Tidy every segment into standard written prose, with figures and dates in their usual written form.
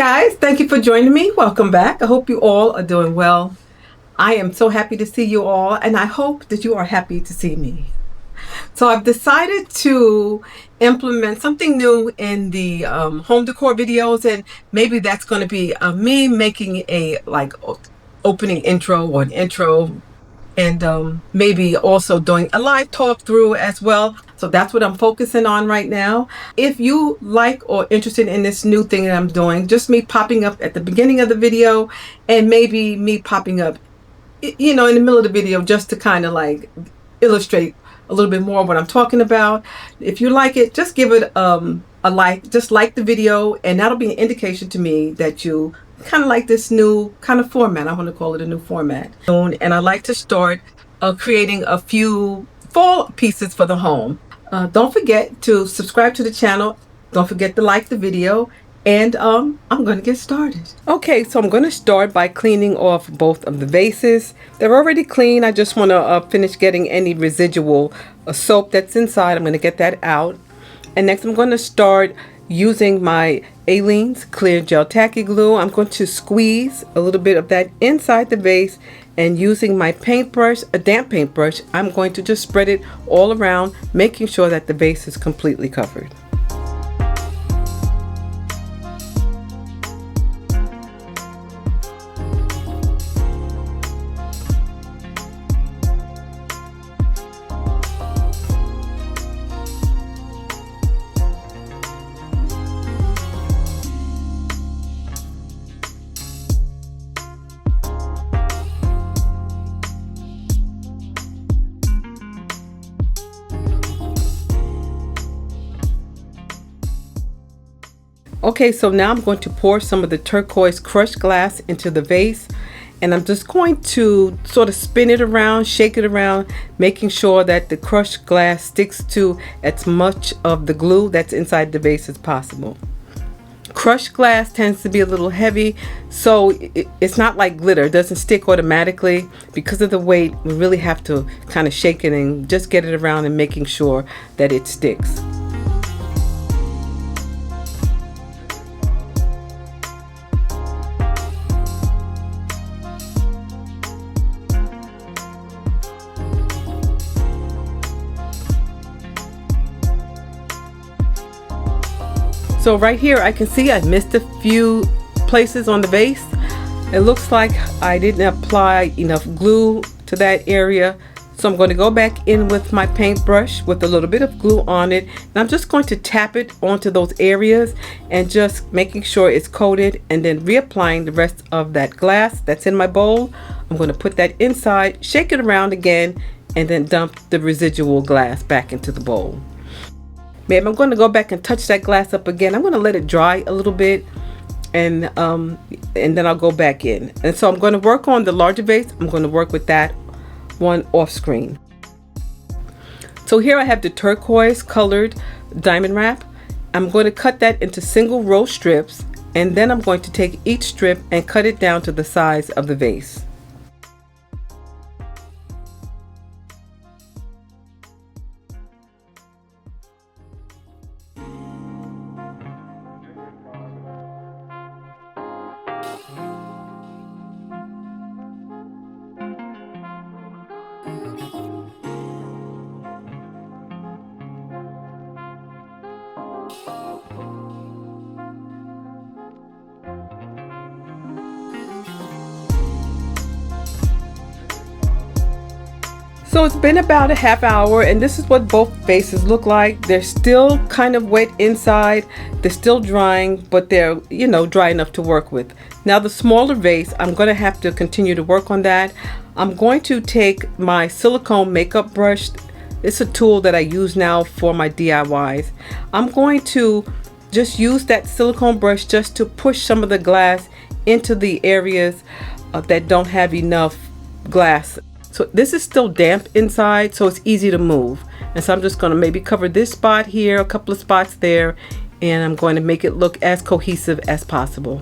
guys, thank you for joining me. Welcome back. I hope you all are doing well. I am so happy to see you all, and I hope that you are happy to see me. So I've decided to implement something new in the home decor videos, and maybe that's going to be me making a opening intro or an intro, and maybe also doing a live talk through as well. So that's what I'm focusing on right now. If you like or interested in this new thing that I'm doing, just me popping up at the beginning of the video and maybe me popping up, you know, in the middle of the video, just to kind of like illustrate a little bit more what I'm talking about. If you like it, just give it a like, just like the video, and that'll be an indication to me that you kind of like this new kind of format. I want to call it a new format. And I like to start creating a few fall pieces for the home. Don't forget to subscribe to the channel. Don't forget to like the video. And I'm going to get started. Okay, so I'm going to start by cleaning off both of the vases. They're already clean. I just want to finish getting any residual soap that's inside. I'm going to get that out. And next I'm going to start using my Aleene's clear gel tacky glue. I'm going to squeeze a little bit of that inside the vase, and using my paintbrush, a damp paintbrush, I'm going to just spread it all around, making sure that the vase is completely covered. Okay, so now I'm going to pour some of the turquoise crushed glass into the vase, and I'm just going to sort of spin it around, shake it around, making sure that the crushed glass sticks to as much of the glue that's inside the vase as possible. Crushed glass tends to be a little heavy, so it's not like glitter. It doesn't stick automatically. Because of the weight, we really have to kind of shake it and just get it around and making sure that it sticks. So right here I can see I missed a few places on the vase. It looks like I didn't apply enough glue to that area. So I'm going to go back in with my paintbrush with a little bit of glue on it. And I'm just going to tap it onto those areas and just making sure it's coated, and then reapplying the rest of that glass that's in my bowl. I'm going to put that inside, shake it around again, and then dump the residual glass back into the bowl. Maybe I'm going to go back and touch that glass up again. I'm going to let it dry a little bit, and then I'll go back in. And so I'm going to work on the larger vase. I'm going to work with that one off screen. So here I have the turquoise colored diamond wrap. I'm going to cut that into single row strips, and then I'm going to take each strip and cut it down to the size of the vase. So it's been about a half hour, and this is what both vases look like. They're still kind of wet inside. They're still drying, but they're, you know, dry enough to work with. Now the smaller vase, I'm going to have to continue to work on that. I'm going to take my silicone makeup brush. It's a tool that I use now for my DIYs. I'm going to just use that silicone brush just to push some of the glass into the areas that don't have enough glass. So this is still damp inside, so it's easy to move. And so I'm just going to maybe cover this spot here, a couple of spots there, and I'm going to make it look as cohesive as possible.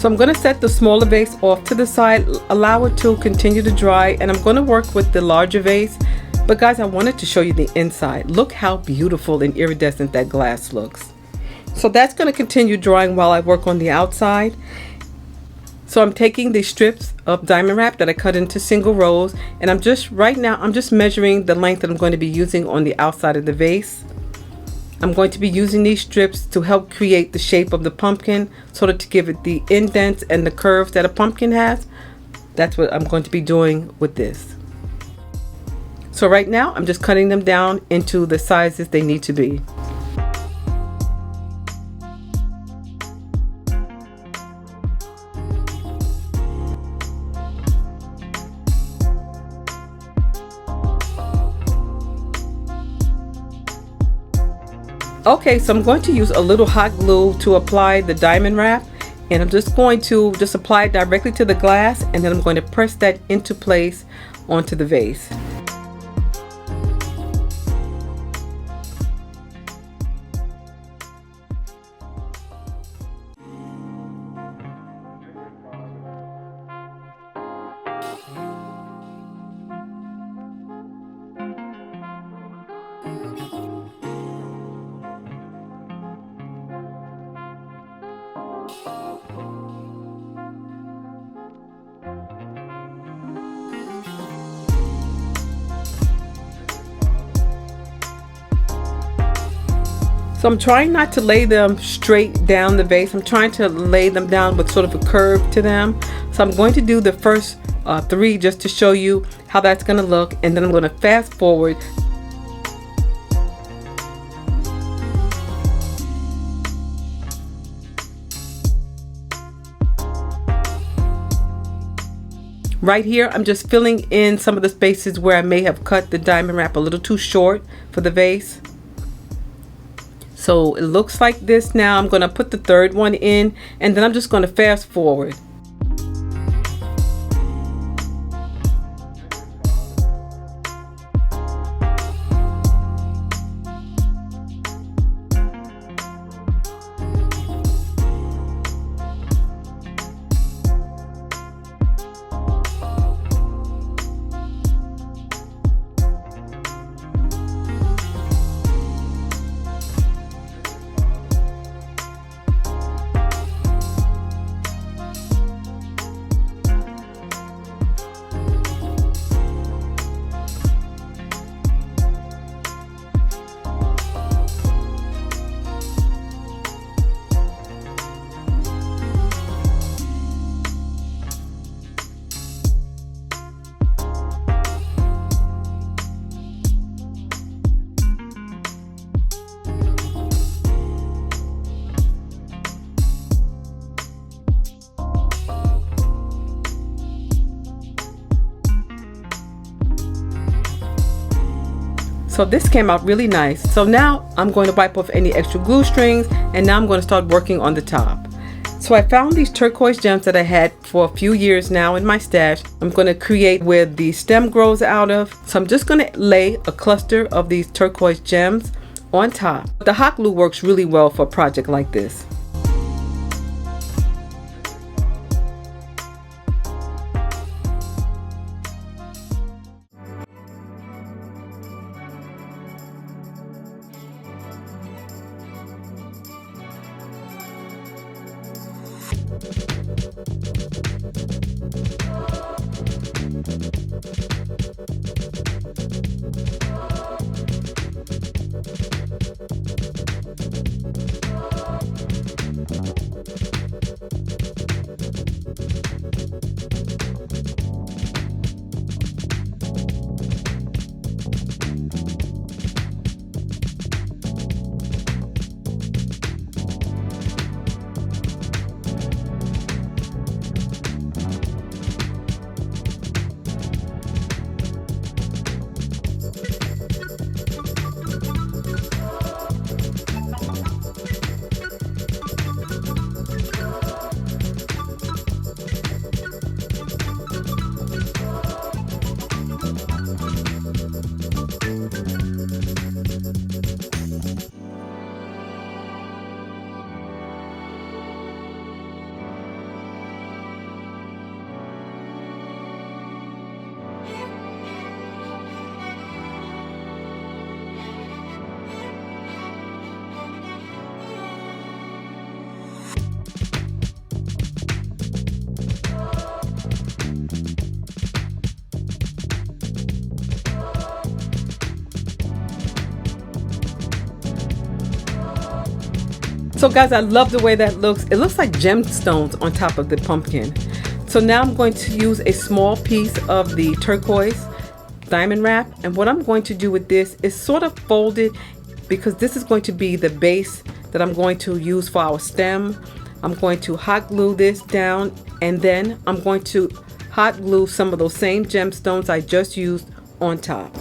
So I'm going to set the smaller vase off to the side, allow it to continue to dry, and I'm going to work with the larger vase. But guys, I wanted to show you the inside. Look how beautiful and iridescent that glass looks. So that's going to continue drying while I work on the outside. So I'm taking these strips of diamond wrap that I cut into single rows, and I'm just measuring the length that I'm going to be using on the outside of the vase. I'm going to be using these strips to help create the shape of the pumpkin, sort of to give it the indents and the curves that a pumpkin has. That's what I'm going to be doing with this. So right now I'm just cutting them down into the sizes they need to be. Okay, so I'm going to use a little hot glue to apply the diamond wrap, and I'm just going to apply it directly to the glass, and then I'm going to press that into place onto the vase. So I'm trying not to lay them straight down the vase. I'm trying to lay them down with sort of a curve to them. So I'm going to do the first 3 just to show you how that's going to look, and then I'm going to fast forward. Right here, I'm just filling in some of the spaces where I may have cut the diamond wrap a little too short for the vase. So it looks like this now. I'm going to put the 3rd one in, and then I'm just going to fast forward. So this came out really nice. So now I'm going to wipe off any extra glue strings, and now I'm going to start working on the top. So I found these turquoise gems that I had for a few years now in my stash. I'm going to create where the stem grows out of. So I'm just going to lay a cluster of these turquoise gems on top. The hot glue works really well for a project like this. So guys, I love the way that looks. It looks like gemstones on top of the pumpkin. So now I'm going to use a small piece of the turquoise diamond wrap, and what I'm going to do with this is sort of fold it, because this is going to be the base that I'm going to use for our stem. I'm going to hot glue this down, and then I'm going to hot glue some of those same gemstones I just used on top.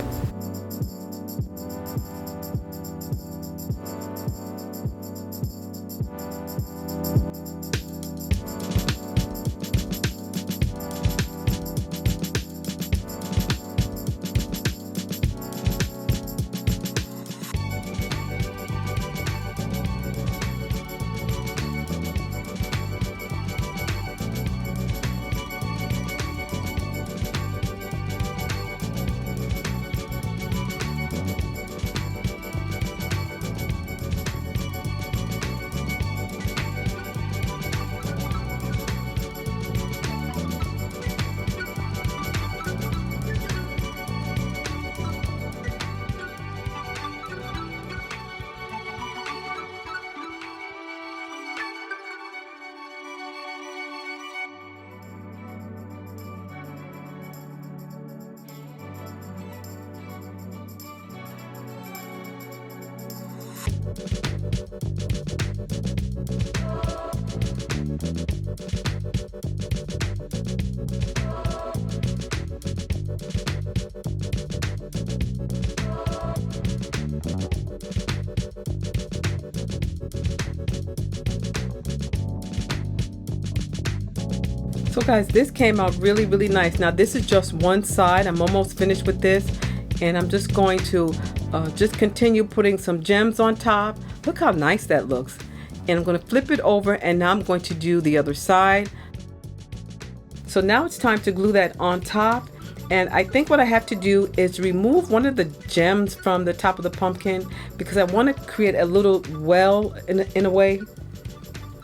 So guys, this came out really, really nice. Now this is just one side. I'm almost finished with this, and I'm just going to just continue putting some gems on top. Look how nice that looks. And I'm going to flip it over, and now I'm going to do the other side. So now it's time to glue that on top. And I think what I have to do is remove one of the gems from the top of the pumpkin, because I want to create a little well in a way.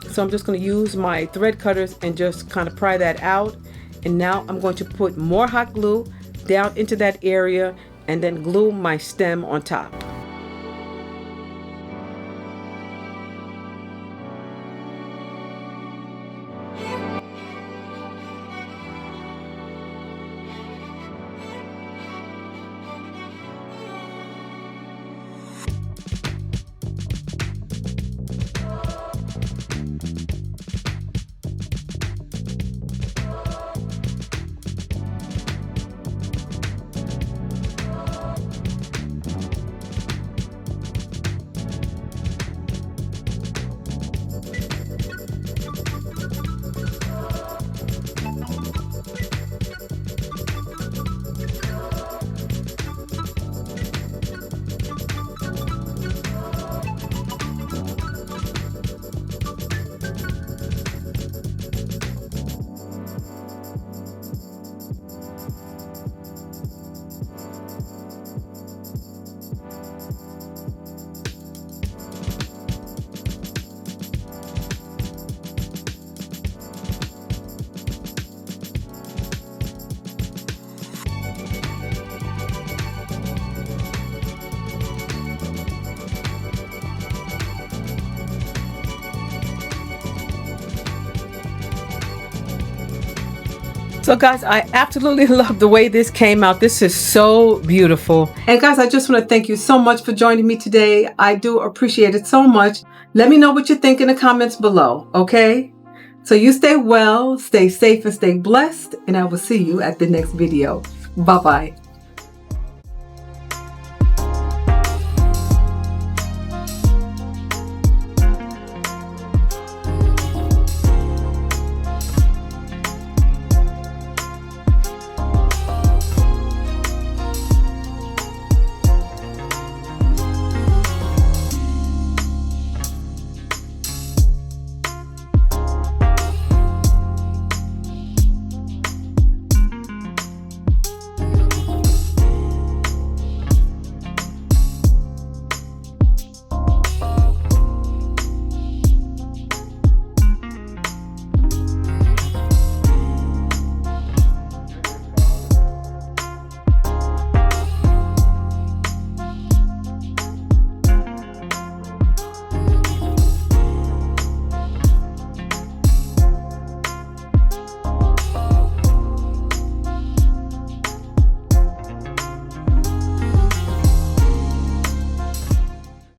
So I'm just going to use my thread cutters and just kind of pry that out. And now I'm going to put more hot glue down into that area and then glue my stem on top. So guys, I absolutely love the way this came out. This is so beautiful. And guys, I just want to thank you so much for joining me today. I do appreciate it so much. Let me know what you think in the comments below, okay? So you stay well, stay safe, and stay blessed, and I will see you at the next video. Bye-bye.